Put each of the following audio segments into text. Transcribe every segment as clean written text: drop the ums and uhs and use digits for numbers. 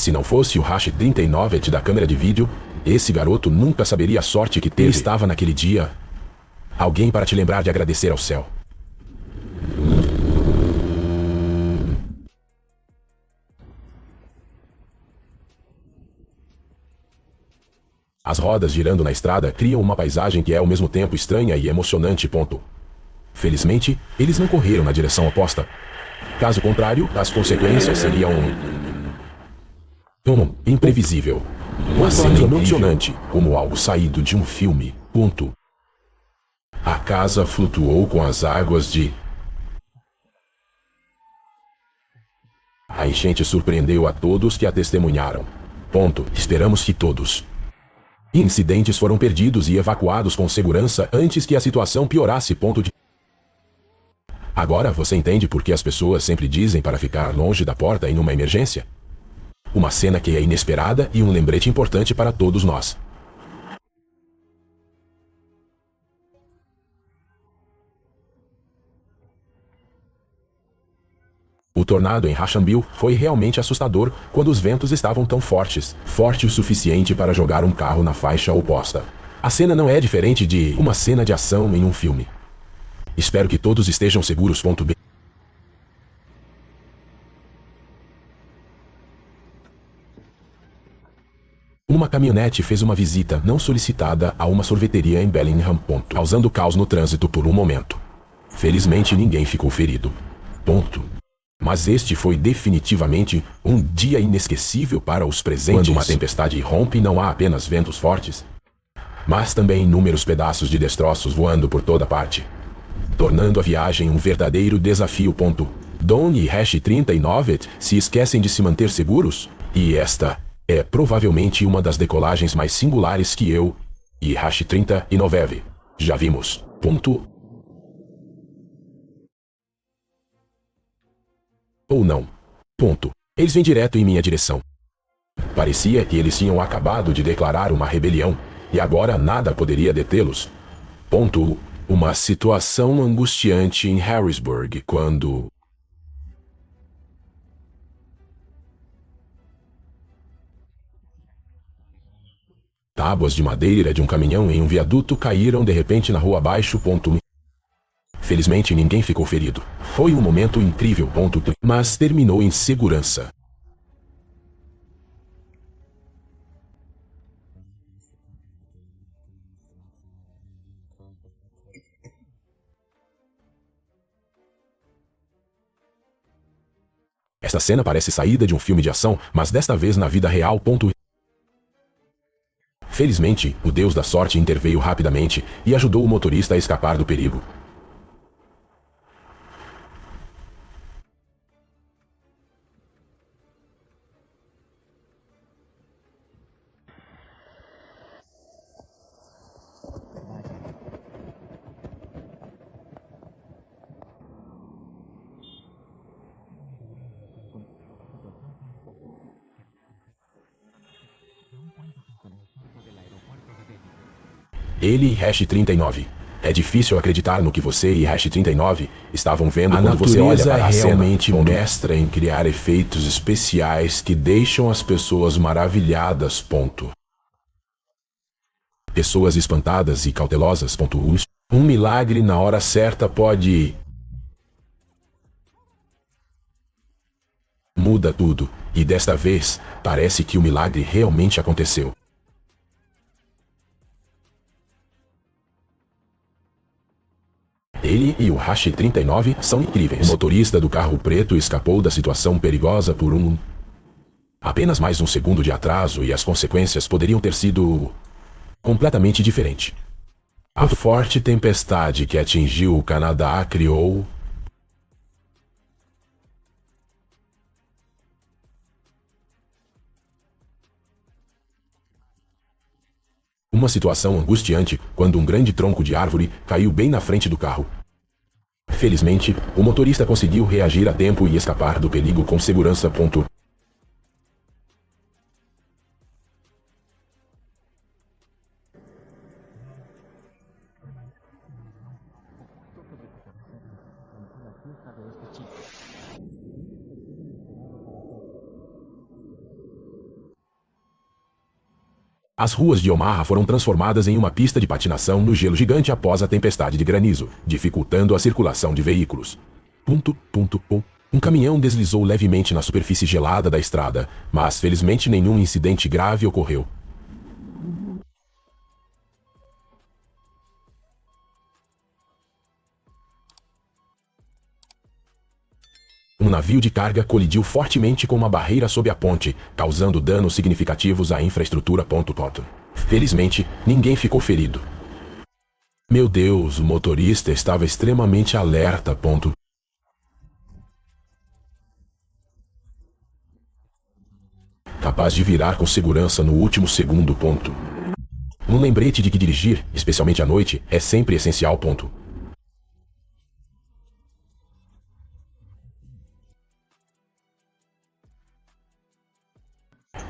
Se não fosse o Hash 39 da câmera de vídeo, esse garoto nunca saberia a sorte que teve. Ele estava naquele dia. Alguém para te lembrar de agradecer ao céu. As rodas girando na estrada criam uma paisagem que é ao mesmo tempo estranha e emocionante. Felizmente, eles não correram na direção oposta. Caso contrário, as consequências seriam imprevisível. Uma cena emocionante, como algo saído de um filme. A casa flutuou com as águas de... A enchente surpreendeu a todos que a testemunharam. Esperamos que todos. Incidentes foram perdidos e evacuados com segurança antes que a situação piorasse. Agora você entende por que as pessoas sempre dizem para ficar longe da porta em uma emergência? Uma cena que é inesperada e um lembrete importante para todos nós. O tornado em Rashamville foi realmente assustador quando os ventos estavam tão fortes, forte o suficiente para jogar um carro na faixa oposta. A cena não é diferente de uma cena de ação em um filme. Espero que todos estejam seguros. Uma caminhonete fez uma visita não solicitada a uma sorveteria em Bellingham. Causando caos no trânsito por um momento. Felizmente ninguém ficou ferido. Mas este foi definitivamente um dia inesquecível para os presentes. Quando uma tempestade irrompe, não há apenas ventos fortes, mas também inúmeros pedaços de destroços voando por toda parte, tornando a viagem um verdadeiro desafio. Don e Hash 39 se esquecem de se manter seguros, e esta é provavelmente uma das decolagens mais singulares que eu e Hash 39 já vimos. Ou não. Eles vêm direto em minha direção. Parecia que eles tinham acabado de declarar uma rebelião, e agora nada poderia detê-los. Uma situação angustiante em Harrisburg quando... Tábuas de madeira de um caminhão em um viaduto caíram de repente na rua abaixo. Felizmente ninguém ficou ferido. Foi um momento incrível. Mas terminou em segurança. Esta cena parece saída de um filme de ação, mas desta vez na vida real. Felizmente, o Deus da sorte interveio rapidamente e ajudou o motorista a escapar do perigo. Ele e Hash 39. É difícil acreditar no que você e Hash 39 estavam vendo quando você olha para a cena. Realmente mestra em criar efeitos especiais que deixam as pessoas maravilhadas. Pessoas espantadas e cautelosas. Um milagre na hora certa pode... muda tudo, e desta vez, parece que o milagre realmente aconteceu. Ele e o Hash 39 são incríveis. O motorista do carro preto escapou da situação perigosa por apenas mais um segundo de atraso, e as consequências poderiam ter sido completamente diferentes. A forte tempestade que atingiu o Canadá criou uma situação angustiante quando um grande tronco de árvore caiu bem na frente do carro. Felizmente, o motorista conseguiu reagir a tempo e escapar do perigo com segurança. As ruas de Omaha foram transformadas em uma pista de patinação no gelo gigante após a tempestade de granizo, dificultando a circulação de veículos. Um caminhão deslizou levemente na superfície gelada da estrada, mas felizmente nenhum incidente grave ocorreu. Um navio de carga colidiu fortemente com uma barreira sob a ponte, causando danos significativos à infraestrutura. Felizmente, ninguém ficou ferido. Meu Deus, o motorista estava extremamente alerta. Capaz de virar com segurança no último segundo. Um lembrete de que dirigir, especialmente à noite, é sempre essencial.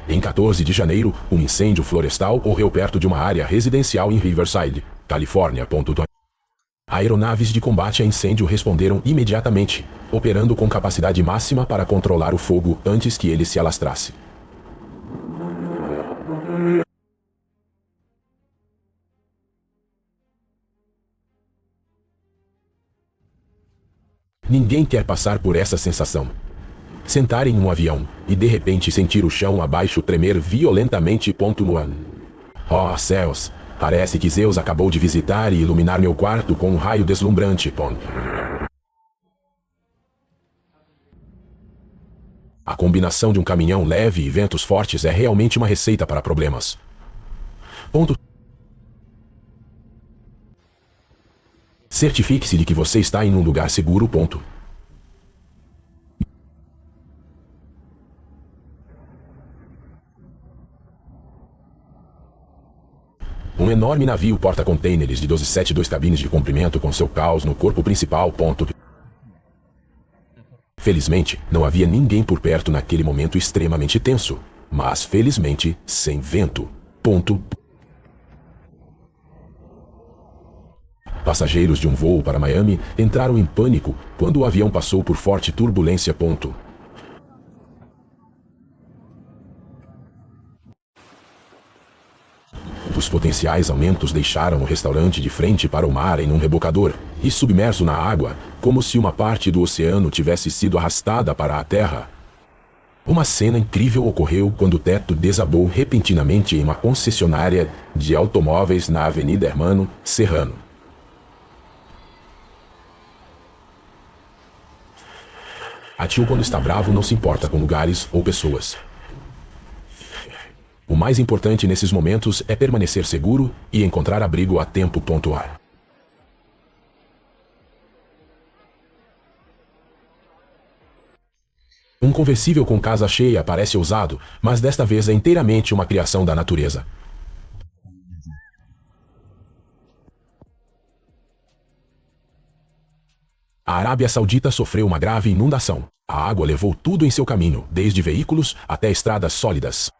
Em 14 de janeiro, um incêndio florestal ocorreu perto de uma área residencial em Riverside, Califórnia. Aeronaves de combate a incêndio responderam imediatamente, operando com capacidade máxima para controlar o fogo antes que ele se alastrasse. Ninguém quer passar por essa sensação. Sentar em um avião e de repente sentir o chão abaixo tremer violentamente. Oh céus, parece que Zeus acabou de visitar e iluminar meu quarto com um raio deslumbrante. A combinação de um caminhão leve e ventos fortes é realmente uma receita para problemas. Certifique-se de que você está em um lugar seguro. Um enorme navio porta-contêineres de 1272 cabines de comprimento com seu caos no corpo principal. Felizmente, não havia ninguém por perto naquele momento extremamente tenso, mas felizmente sem vento. Passageiros de um voo para Miami entraram em pânico quando o avião passou por forte turbulência. Os potenciais aumentos deixaram o restaurante de frente para o mar em um rebocador e submerso na água, como se uma parte do oceano tivesse sido arrastada para a terra. Uma cena incrível ocorreu quando o teto desabou repentinamente em uma concessionária de automóveis na Avenida Hermano Serrano. A tio, quando está bravo, não se importa com lugares ou pessoas. O mais importante nesses momentos é permanecer seguro e encontrar abrigo a tempo. Um conversível com casa cheia parece ousado, mas desta vez é inteiramente uma criação da natureza. A Arábia Saudita sofreu uma grave inundação. A água levou tudo em seu caminho, desde veículos até estradas sólidas.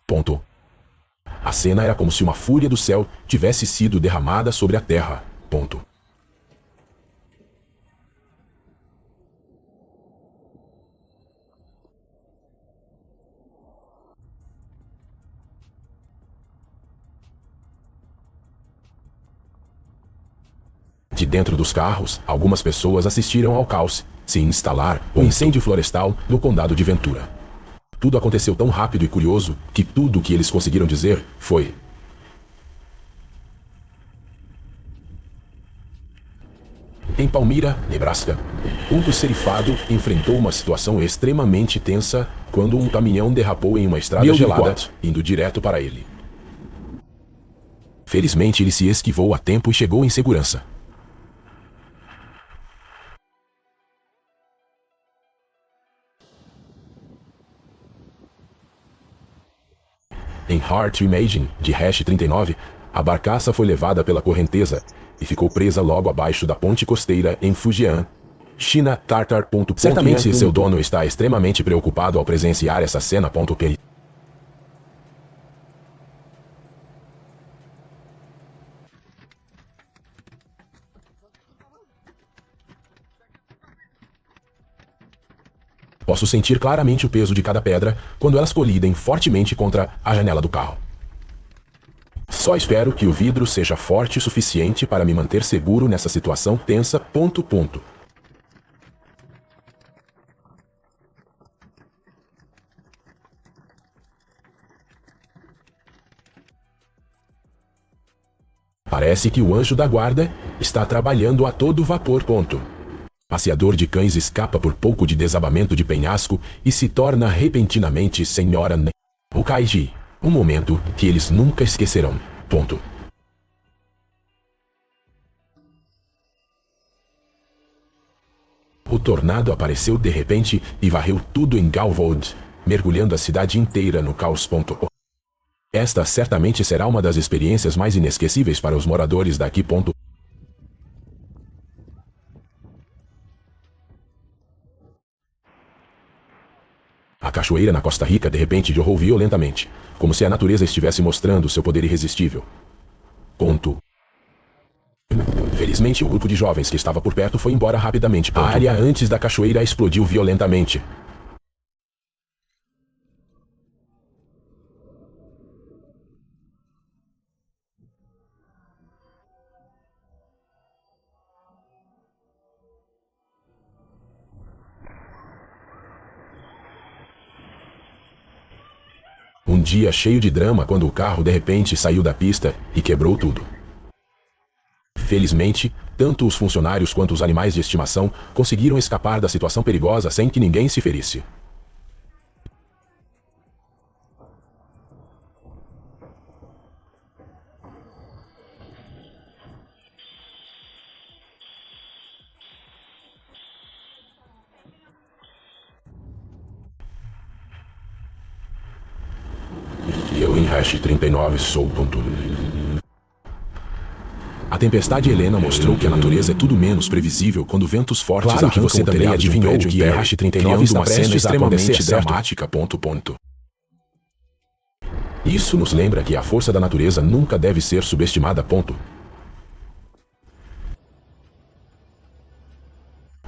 A cena era como se uma fúria do céu tivesse sido derramada sobre a terra. De dentro dos carros, algumas pessoas assistiram ao caos se instalar o incêndio florestal no condado de Ventura. Tudo aconteceu tão rápido e curioso que tudo o que eles conseguiram dizer foi: em Palmyra, Nebraska, um serifado enfrentou uma situação extremamente tensa quando um caminhão derrapou em uma estrada gelada, indo direto para ele. Felizmente ele se esquivou a tempo e chegou em segurança. Em Heart Imaging, de Hash 39, a barcaça foi levada pela correnteza e ficou presa logo abaixo da ponte costeira em Fujian, China. Certamente seu dono está extremamente preocupado ao presenciar essa cena. Posso sentir claramente o peso de cada pedra quando elas colidem fortemente contra a janela do carro. Só espero que o vidro seja forte o suficiente para me manter seguro nessa situação tensa. Parece que o anjo da guarda está trabalhando a todo vapor. Passeador de cães escapa por pouco de desabamento de penhasco e se torna repentinamente Senhora o Kaiji. Um momento que eles nunca esquecerão. O tornado apareceu de repente e varreu tudo em Galvold, mergulhando a cidade inteira no caos. Esta certamente será uma das experiências mais inesquecíveis para os moradores daqui. A cachoeira na Costa Rica de repente jorrou violentamente, como se a natureza estivesse mostrando seu poder irresistível. Felizmente, o grupo de jovens que estava por perto foi embora rapidamente. A área antes da cachoeira explodiu violentamente. Um dia cheio de drama quando o carro de repente saiu da pista e quebrou tudo. Felizmente, tanto os funcionários quanto os animais de estimação conseguiram escapar da situação perigosa sem que ninguém se ferisse. E eu em Hash 39 sou. A tempestade Helena mostrou que a natureza é tudo menos previsível quando ventos fortes Claro que você também adivinhou que Hash 39 está uma cena extremamente dramática. Isso nos lembra que a força da natureza nunca deve ser subestimada.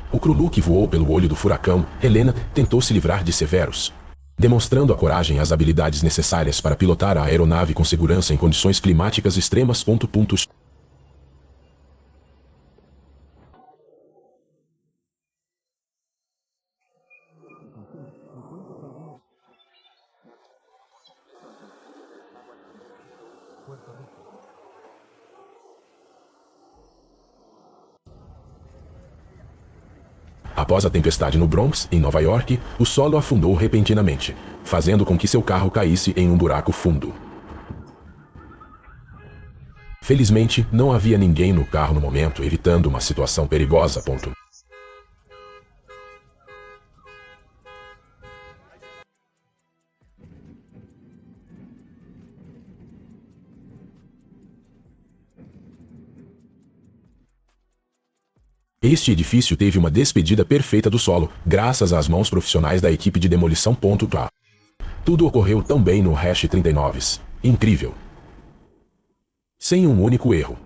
O Kruluk voou pelo olho do furacão. Helena tentou se livrar de Severus, demonstrando a coragem e as habilidades necessárias para pilotar a aeronave com segurança em condições climáticas extremas. Após a tempestade no Bronx, em Nova York, o solo afundou repentinamente, fazendo com que seu carro caísse em um buraco fundo. Felizmente, não havia ninguém no carro no momento, evitando uma situação perigosa. Este edifício teve uma despedida perfeita do solo, graças às mãos profissionais da equipe de demolição. Tudo ocorreu tão bem no Hash 39. Incrível. Sem um único erro.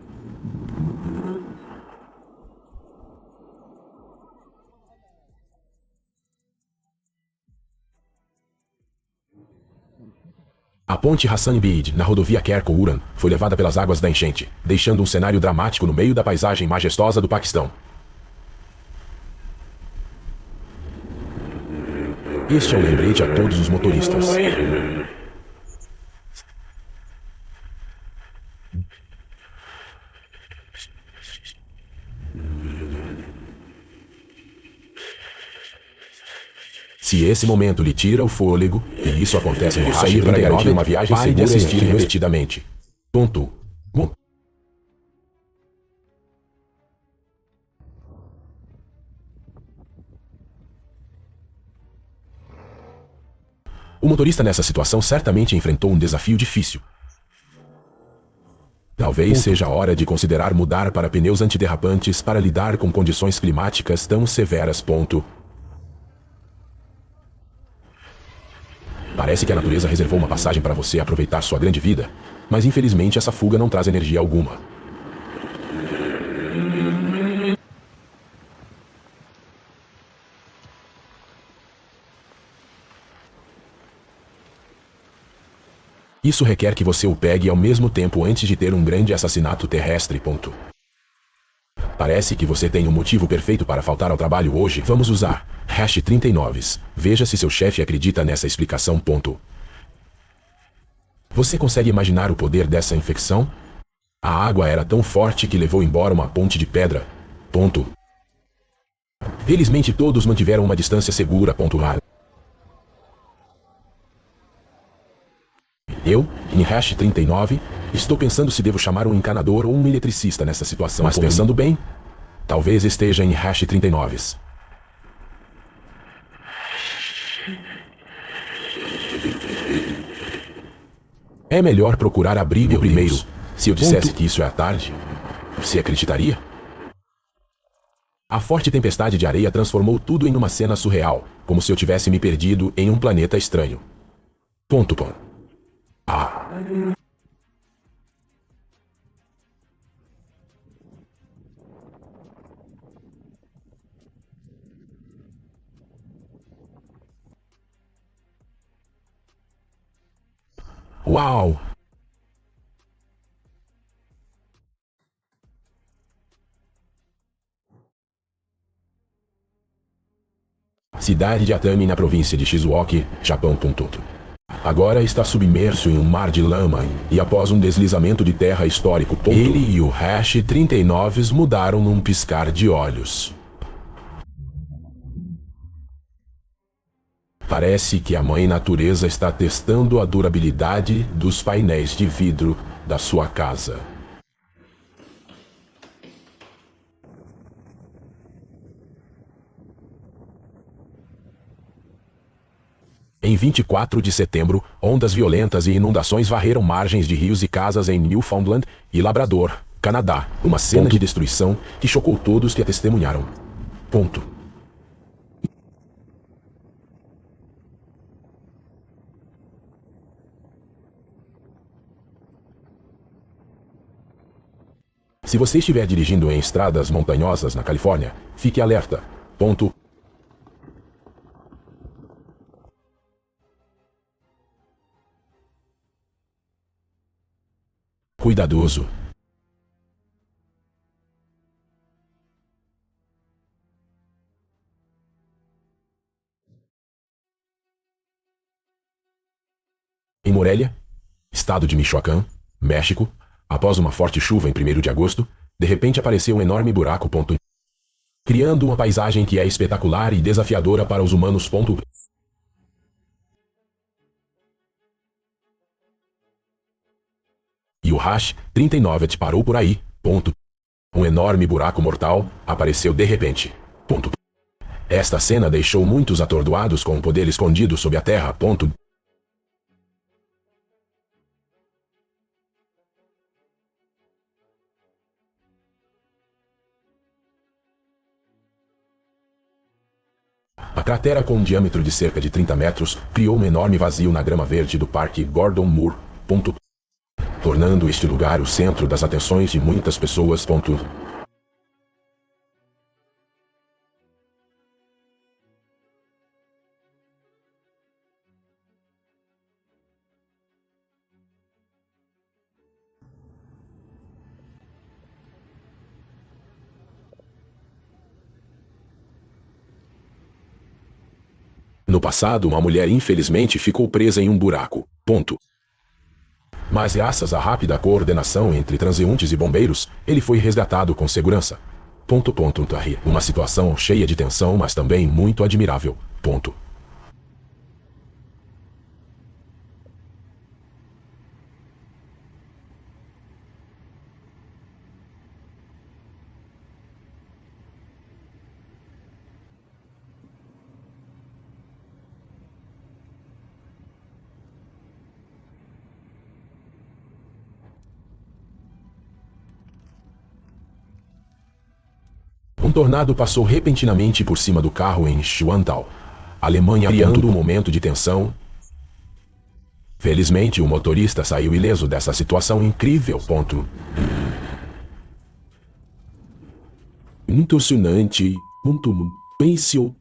A ponte Hassan Bid, na rodovia Kerko-Uran, foi levada pelas águas da enchente, deixando um cenário dramático no meio da paisagem majestosa do Paquistão. Este é um lembrete a todos os motoristas. Se esse momento lhe tira o fôlego, e isso acontece no sair para garantir uma viagem segura e assistir repetidamente. O motorista nessa situação certamente enfrentou um desafio difícil. Talvez seja a hora de considerar mudar para pneus antiderrapantes para lidar com condições climáticas tão severas. Parece que a natureza reservou uma passagem para você aproveitar sua grande vida, mas infelizmente essa fuga não traz energia alguma. Isso requer que você o pegue ao mesmo tempo antes de ter um grande assassinato terrestre. Ponto. Parece que você tem um motivo perfeito para faltar ao trabalho hoje. Vamos usar #39. Veja se seu chefe acredita nessa explicação. Ponto. Você consegue imaginar o poder dessa infecção? A água era tão forte que levou embora uma ponte de pedra. Ponto. Felizmente todos mantiveram uma distância segura. Ponto. Eu, em #39, estou pensando se devo chamar um encanador ou um eletricista nessa situação. Mas pensando bem, talvez esteja em #39. É melhor procurar abrigo primeiro. Se eu dissesse que isso é à tarde, você acreditaria? A forte tempestade de areia transformou tudo em uma cena surreal, como se eu tivesse me perdido em um planeta estranho. Ponto. Ah. Uau! Cidade de Atami na província de Shizuoka, Japão. Agora está submerso em um mar de lama e após um deslizamento de terra histórico. Ele e o #39 mudaram num piscar de olhos. Parece que a mãe natureza está testando a durabilidade dos painéis de vidro da sua casa. Em 24 de setembro, ondas violentas e inundações varreram margens de rios e casas em Newfoundland e Labrador, Canadá. Uma cena de destruição que chocou todos que a testemunharam. Ponto. Se você estiver dirigindo em estradas montanhosas na Califórnia, fique alerta. Ponto. Cuidadoso. Em Morelia, estado de Michoacán, México, após uma forte chuva em 1º de agosto, de repente apareceu um enorme buraco. Ponto. Criando uma paisagem que é espetacular e desafiadora para os humanos. Ponto. E o #39 parou por aí. Ponto. Um enorme buraco mortal apareceu de repente. Ponto. Esta cena deixou muitos atordoados com o poder escondido sob a terra. Ponto. A cratera, com um diâmetro de cerca de 30 metros, criou um enorme vazio na grama verde do Parque Gordon Moore. Ponto. Tornando este lugar o centro das atenções de muitas pessoas. Ponto. No passado, uma mulher infelizmente ficou presa em um buraco. Ponto. Mas graças à rápida coordenação entre transeuntes e bombeiros, ele foi resgatado com segurança. Ponto. Uma situação cheia de tensão, mas também muito admirável. Ponto. Um tornado passou repentinamente por cima do carro em Schwantau, Alemanha, criando um momento de tensão. Felizmente, o motorista saiu ileso dessa situação incrível. Ponto. Impressionante. Pense.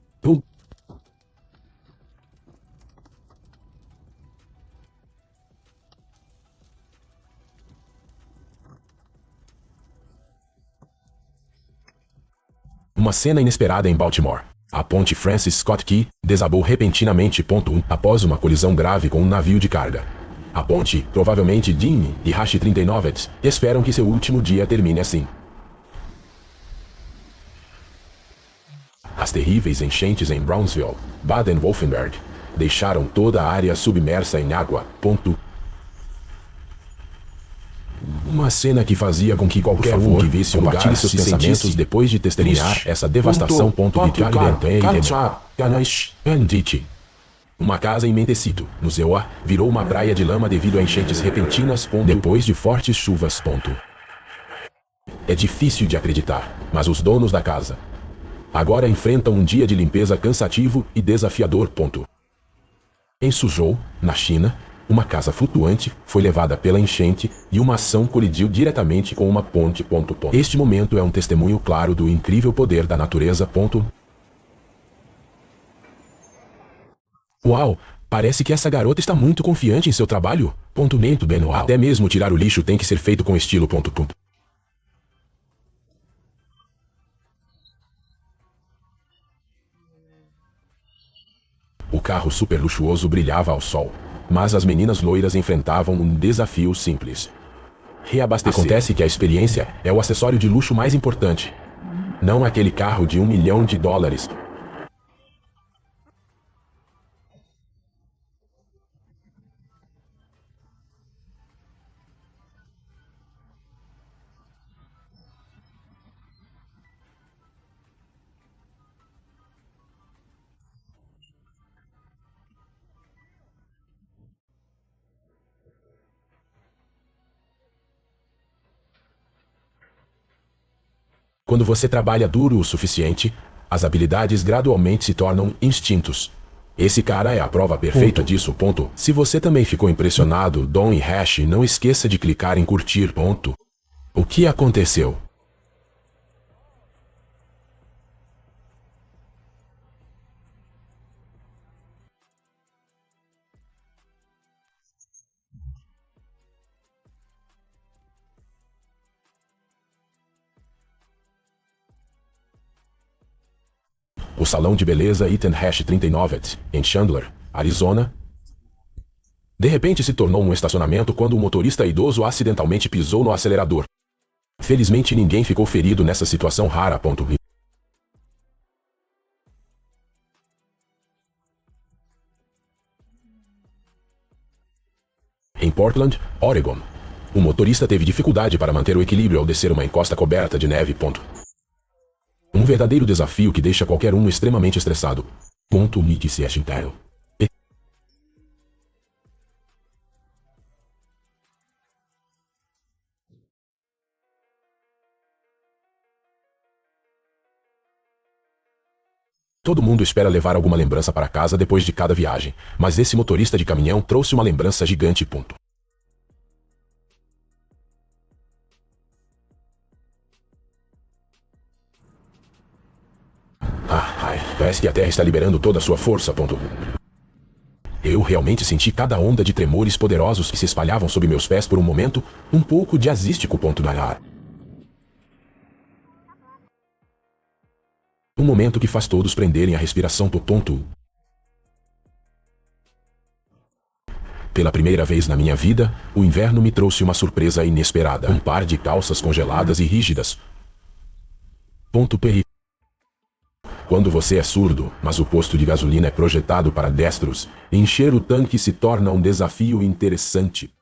Uma cena inesperada em Baltimore. A ponte Francis Scott Key desabou repentinamente. Após uma colisão grave com um navio de carga. A ponte, provavelmente Dean e Hash 39, esperam que seu último dia termine assim. As terríveis enchentes em Brownsville, Baden-Württemberg, deixaram toda a área submersa em água. Uma cena que fazia com que qualquer um que visse o lugar seus pensamentos depois de testemunhar essa devastação. Uma casa em Mentecito, no Zewa, virou uma praia de lama devido a enchentes repentinas. Depois de fortes chuvas. É difícil de acreditar, mas os donos da casa agora enfrentam um dia de limpeza cansativo e desafiador. Em Suzhou, na China, uma casa flutuante foi levada pela enchente e uma ação colidiu diretamente com uma ponte. Este momento é um testemunho claro do incrível poder da natureza. Uau! Parece que essa garota está muito confiante em seu trabalho. Muito bem, até mesmo tirar o lixo tem que ser feito com estilo. O carro super luxuoso brilhava ao sol, mas as meninas loiras enfrentavam um desafio simples. Reabastecer. Acontece que a experiência é o acessório de luxo mais importante. Não aquele carro de $1 milhão. Quando você trabalha duro o suficiente, as habilidades gradualmente se tornam instintos. Esse cara é a prova perfeita disso. Se você também ficou impressionado, Dom e Hash, não esqueça de clicar em curtir. O que aconteceu? O salão de beleza Ethan Hash 39, em Chandler, Arizona, de repente se tornou um estacionamento quando um motorista idoso acidentalmente pisou no acelerador. Felizmente ninguém ficou ferido nessa situação rara. Em Portland, Oregon, o motorista teve dificuldade para manter o equilíbrio ao descer uma encosta coberta de neve. Um verdadeiro desafio que deixa qualquer um extremamente estressado. Me disse Ashton. Todo mundo espera levar alguma lembrança para casa depois de cada viagem, mas esse motorista de caminhão trouxe uma lembrança gigante. Parece que a Terra está liberando toda a sua força. Eu realmente senti cada onda de tremores poderosos que se espalhavam sob meus pés por um momento, um pouco jazzístico. Um momento que faz todos prenderem a respiração. Pela primeira vez na minha vida, o inverno me trouxe uma surpresa inesperada. Um par de calças congeladas e rígidas. Quando você é surdo, mas o posto de gasolina é projetado para destros, encher o tanque se torna um desafio interessante.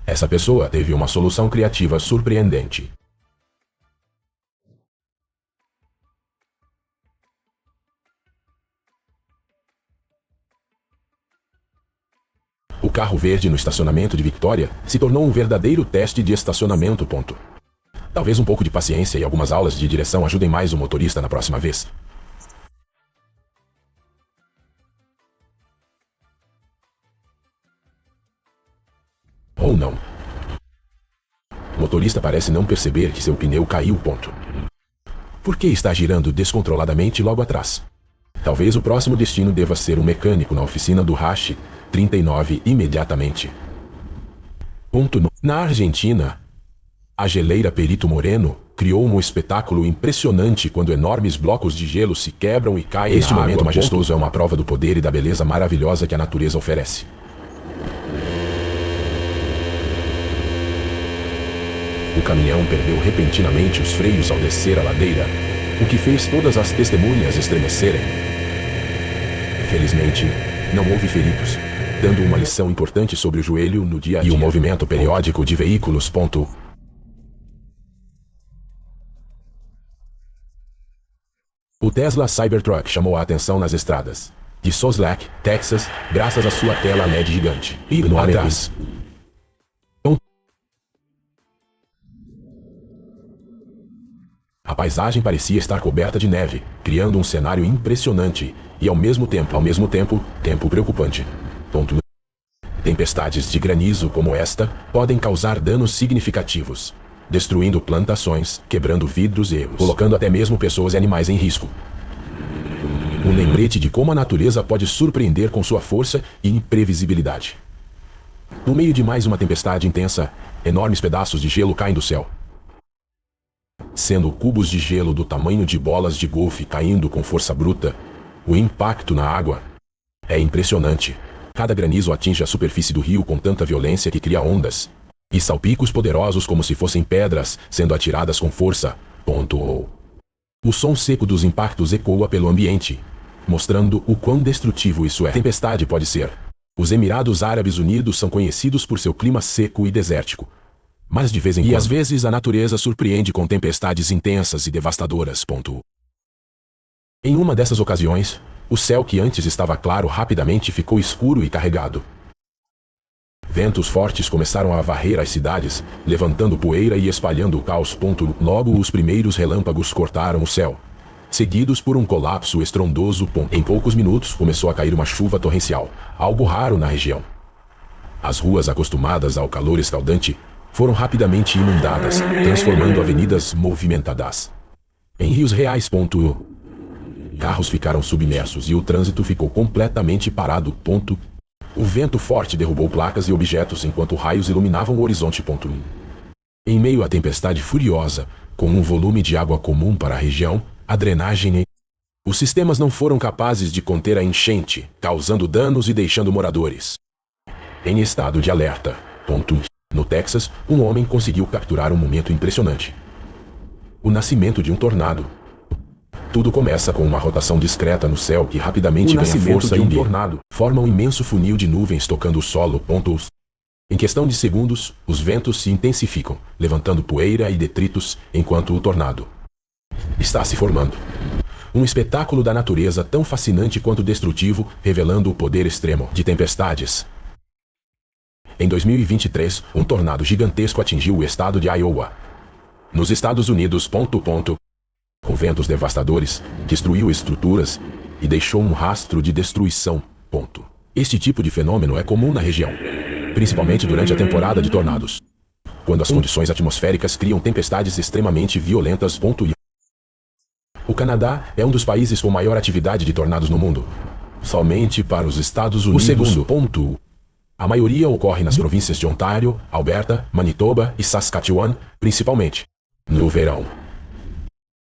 Essa pessoa teve uma solução criativa surpreendente. O carro verde no estacionamento de Victoria se tornou um verdadeiro teste de estacionamento. Talvez um pouco de paciência e algumas aulas de direção ajudem mais o motorista na próxima vez. Ou não. O motorista parece não perceber que seu pneu caiu. Por que está girando descontroladamente logo atrás? Talvez o próximo destino deva ser um mecânico na oficina do Hash 39 imediatamente. Na Argentina, A geleira Perito Moreno criou um espetáculo impressionante quando enormes blocos de gelo se quebram e caem. Este momento majestoso é uma prova do poder e da beleza maravilhosa que a natureza oferece. O caminhão perdeu repentinamente os freios ao descer a ladeira, o que fez todas as testemunhas estremecerem. Felizmente, não houve feridos, dando uma lição importante sobre o joelho no dia a dia. E o movimento periódico de veículos. O Tesla Cybertruck chamou a atenção nas estradas de Soslak, Texas, graças à sua tela LED gigante. E no atrás, a paisagem parecia estar coberta de neve, criando um cenário impressionante e ao mesmo tempo, tempo preocupante. Tempestades de granizo como esta podem causar danos significativos, destruindo plantações, quebrando vidros e colocando até mesmo pessoas e animais em risco. Um lembrete de como a natureza pode surpreender com sua força e imprevisibilidade. No meio de mais uma tempestade intensa, enormes pedaços de gelo caem do céu, sendo cubos de gelo do tamanho de bolas de golfe caindo com força bruta. O impacto na água é impressionante. Cada granizo atinge a superfície do rio com tanta violência que cria ondas e salpicos poderosos como se fossem pedras sendo atiradas com força. O som seco dos impactos ecoa pelo ambiente, mostrando o quão destrutivo isso é. A tempestade pode ser. Os Emirados Árabes Unidos são conhecidos por seu clima seco e desértico, mas de vez em quando, às vezes, a natureza surpreende com tempestades intensas e devastadoras. Em uma dessas ocasiões, o céu que antes estava claro rapidamente ficou escuro e carregado. Ventos fortes começaram a varrer as cidades, levantando poeira e espalhando o caos. Logo os primeiros relâmpagos cortaram o céu, seguidos por um colapso estrondoso. Em poucos minutos começou a cair uma chuva torrencial, algo raro na região. As ruas acostumadas ao calor escaldante foram rapidamente inundadas, transformando avenidas movimentadas em rios reais. Carros ficaram submersos e o trânsito ficou completamente parado. O vento forte derrubou placas e objetos enquanto raios iluminavam o horizonte. Em meio à tempestade furiosa, com um volume de água comum para a região, a drenagem os sistemas não foram capazes de conter a enchente, causando danos e deixando moradores em estado de alerta. No Texas, um homem conseguiu capturar um momento impressionante: o nascimento de um tornado. Tudo começa com uma rotação discreta no céu que rapidamente ganha força e um tornado forma um imenso funil de nuvens tocando o solo. Em questão de segundos, os ventos se intensificam, levantando poeira e detritos enquanto o tornado está se formando. Um espetáculo da natureza tão fascinante quanto destrutivo, revelando o poder extremo de tempestades. Em 2023, um tornado gigantesco atingiu o estado de Iowa, nos Estados Unidos. Com ventos devastadores, destruiu estruturas e deixou um rastro de destruição. Este tipo de fenômeno é comum na região, principalmente durante a temporada de tornados, quando as condições atmosféricas criam tempestades extremamente violentas. O Canadá é um dos países com maior atividade de tornados no mundo, somente para os Estados Unidos. O segundo, a maioria ocorre nas províncias de Ontário, Alberta, Manitoba e Saskatchewan, principalmente no verão.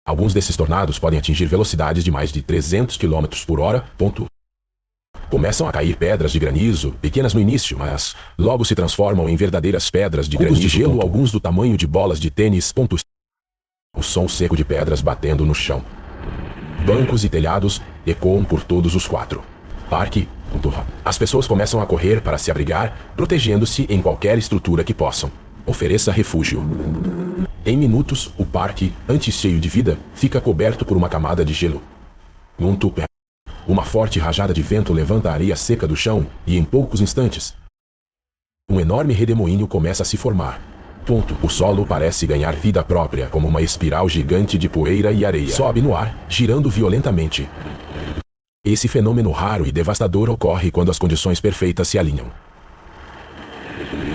Alguns desses tornados podem atingir velocidades de mais de 300 km por hora. Começam a cair pedras de granizo, pequenas no início, mas logo se transformam em verdadeiras pedras de granizo de gelo, alguns do tamanho de bolas de tênis. O som seco de pedras batendo no chão, bancos e telhados ecoam por todos os quatro. Parque. As pessoas começam a correr para se abrigar, protegendo-se em qualquer estrutura que possam ofereça refúgio. Em minutos, o parque, antes cheio de vida, fica coberto por uma camada de gelo. Uma forte rajada de vento levanta a areia seca do chão e, em poucos instantes, um enorme redemoinho começa a se formar. O solo parece ganhar vida própria, como uma espiral gigante de poeira e areia. Sobe no ar, girando violentamente. Esse fenômeno raro e devastador ocorre quando as condições perfeitas se alinham.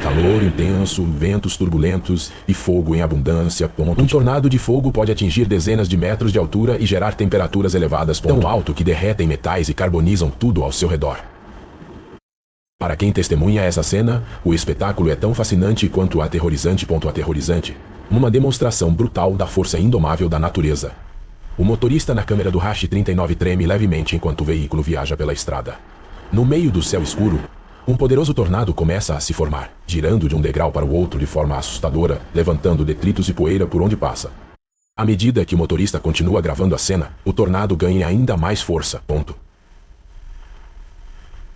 Calor intenso, ventos turbulentos e fogo em abundância. Um tornado de fogo pode atingir dezenas de metros de altura e gerar temperaturas elevadas tão alto que derretem metais e carbonizam tudo ao seu redor. Para quem testemunha essa cena, o espetáculo é tão fascinante quanto aterrorizante. Aterrorizante. Uma demonstração brutal da força indomável da natureza. O motorista na câmera do Rash 39 treme levemente enquanto o veículo viaja pela estrada. No meio do céu escuro, um poderoso tornado começa a se formar, girando de um degrau para o outro de forma assustadora, levantando detritos e poeira por onde passa. À medida que o motorista continua gravando a cena, o tornado ganha ainda mais força.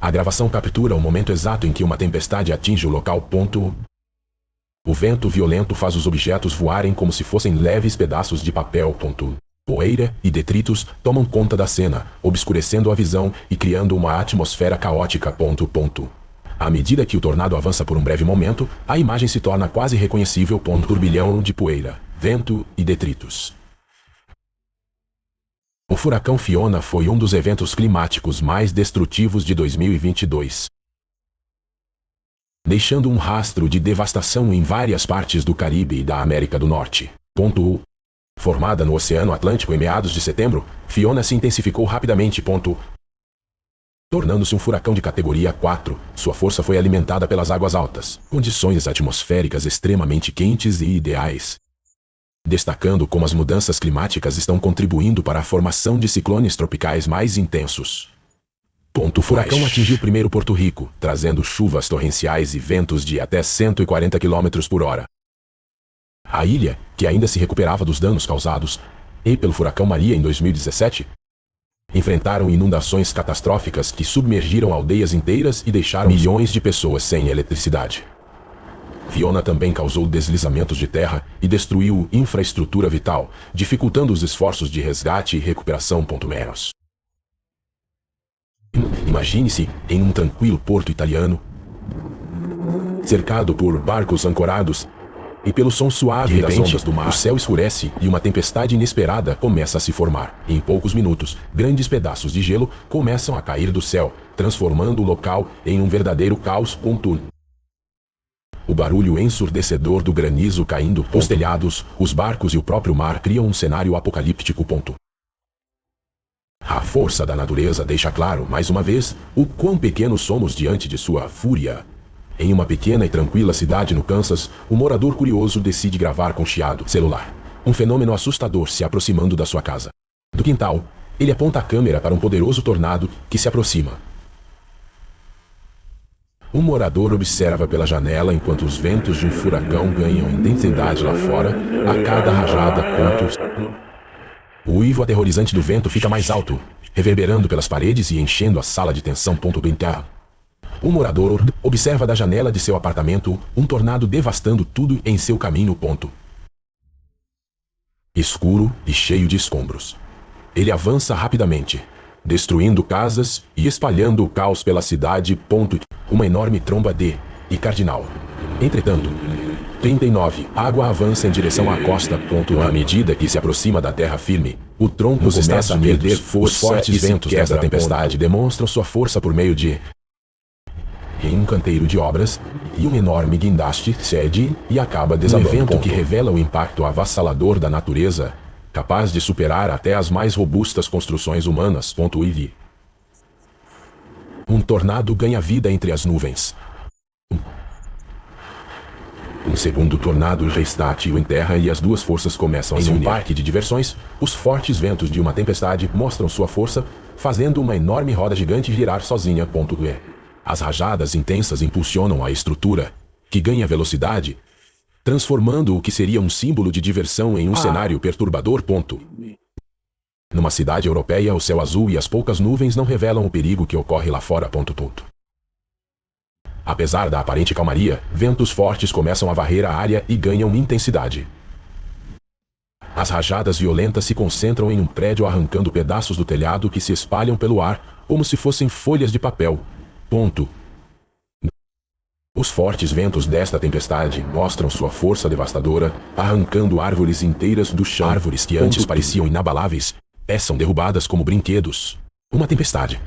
A gravação captura o momento exato em que uma tempestade atinge o local. O vento violento faz os objetos voarem como se fossem leves pedaços de papel. Poeira e detritos tomam conta da cena, obscurecendo a visão e criando uma atmosfera caótica. À medida que o tornado avança por um breve momento, a imagem se torna quase reconhecível. Turbilhão de poeira, vento e detritos. O furacão Fiona foi um dos eventos climáticos mais destrutivos de 2022. Deixando um rastro de devastação em várias partes do Caribe e da América do Norte. Formada no Oceano Atlântico em meados de setembro, Fiona se intensificou rapidamente. Tornando-se um furacão de categoria 4, sua força foi alimentada pelas águas altas, condições atmosféricas extremamente quentes e ideais. Destacando como as mudanças climáticas estão contribuindo para a formação de ciclones tropicais mais intensos. O furacão atingiu primeiro Porto Rico, trazendo chuvas torrenciais e ventos de até 140 km por hora. A ilha, que ainda se recuperava dos danos causados pelo furacão Maria em 2017, enfrentaram inundações catastróficas que submergiram aldeias inteiras e deixaram milhões de pessoas sem eletricidade. Fiona também causou deslizamentos de terra e destruiu infraestrutura vital, dificultando os esforços de resgate e recuperação. Imagine-se em um tranquilo porto italiano, cercado por barcos ancorados, e pelo som suave das ondas do mar, o céu escurece e uma tempestade inesperada começa a se formar. Em poucos minutos, grandes pedaços de gelo começam a cair do céu, transformando o local em um verdadeiro caos. O barulho ensurdecedor do granizo caindo, os telhados, os barcos e o próprio mar criam um cenário apocalíptico. A força da natureza deixa claro, mais uma vez, o quão pequenos somos diante de sua fúria. Em uma pequena e tranquila cidade no Kansas, um morador curioso decide gravar com chiado celular um fenômeno assustador se aproximando da sua casa. Do quintal, ele aponta a câmera para um poderoso tornado que se aproxima. Um morador observa pela janela enquanto os ventos de um furacão ganham intensidade lá fora, a cada rajada. O uivo aterrorizante do vento fica mais alto, reverberando pelas paredes e enchendo a sala de tensão. Um morador observa da janela de seu apartamento um tornado devastando tudo em seu caminho. Escuro e cheio de escombros. Ele avança rapidamente, destruindo casas e espalhando o caos pela cidade. Uma enorme tromba e cardinal. Entretanto, 39. Água avança em direção à costa. À medida que se aproxima da terra firme, o tronco começa a perder força. Os fortes ventos desta tempestade demonstram sua força por meio de um canteiro de obras e um enorme guindaste cede e acaba desabando. Um evento que revela o impacto avassalador da natureza, capaz de superar até as mais robustas construções humanas. Um tornado ganha vida entre as nuvens. Um segundo tornado já está ativo em terra e as duas forças começam a se unir. Em um parque de diversões, os fortes ventos de uma tempestade mostram sua força, fazendo uma enorme roda gigante girar sozinha. As rajadas intensas impulsionam a estrutura, que ganha velocidade, transformando o que seria um símbolo de diversão em um cenário perturbador. Numa cidade europeia, o céu azul e as poucas nuvens não revelam o perigo que ocorre lá fora. Apesar da aparente calmaria, ventos fortes começam a varrer a área e ganham intensidade. As rajadas violentas se concentram em um prédio, arrancando pedaços do telhado que se espalham pelo ar, como se fossem folhas de papel. Os fortes ventos desta tempestade mostram sua força devastadora, arrancando árvores inteiras do chão. Árvores que antes pareciam inabaláveis, são derrubadas como brinquedos. Uma tempestade.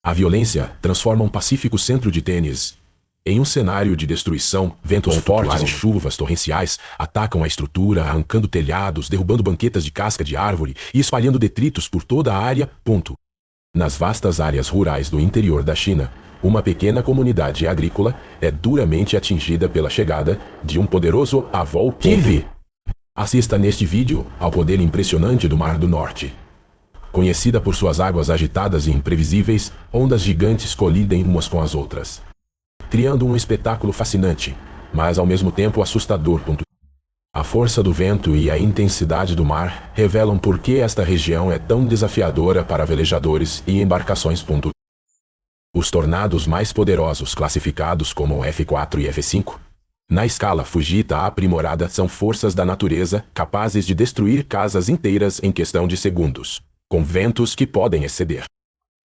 A violência transforma um pacífico centro de tênis em um cenário de destruição. Ventos fortes e chuvas torrenciais atacam a estrutura, arrancando telhados, derrubando banquetas de casca de árvore e espalhando detritos por toda a área. Nas vastas áreas rurais do interior da China, uma pequena comunidade agrícola é duramente atingida pela chegada de um poderoso avô Kiwi. Assista neste vídeo ao poder impressionante do Mar do Norte. Conhecida por suas águas agitadas e imprevisíveis, ondas gigantes colidem umas com as outras, criando um espetáculo fascinante, mas ao mesmo tempo assustador. A força do vento e a intensidade do mar revelam por que esta região é tão desafiadora para velejadores e embarcações. Os tornados mais poderosos, classificados como F4 e F5, na escala Fujita aprimorada, são forças da natureza capazes de destruir casas inteiras em questão de segundos, com ventos que podem exceder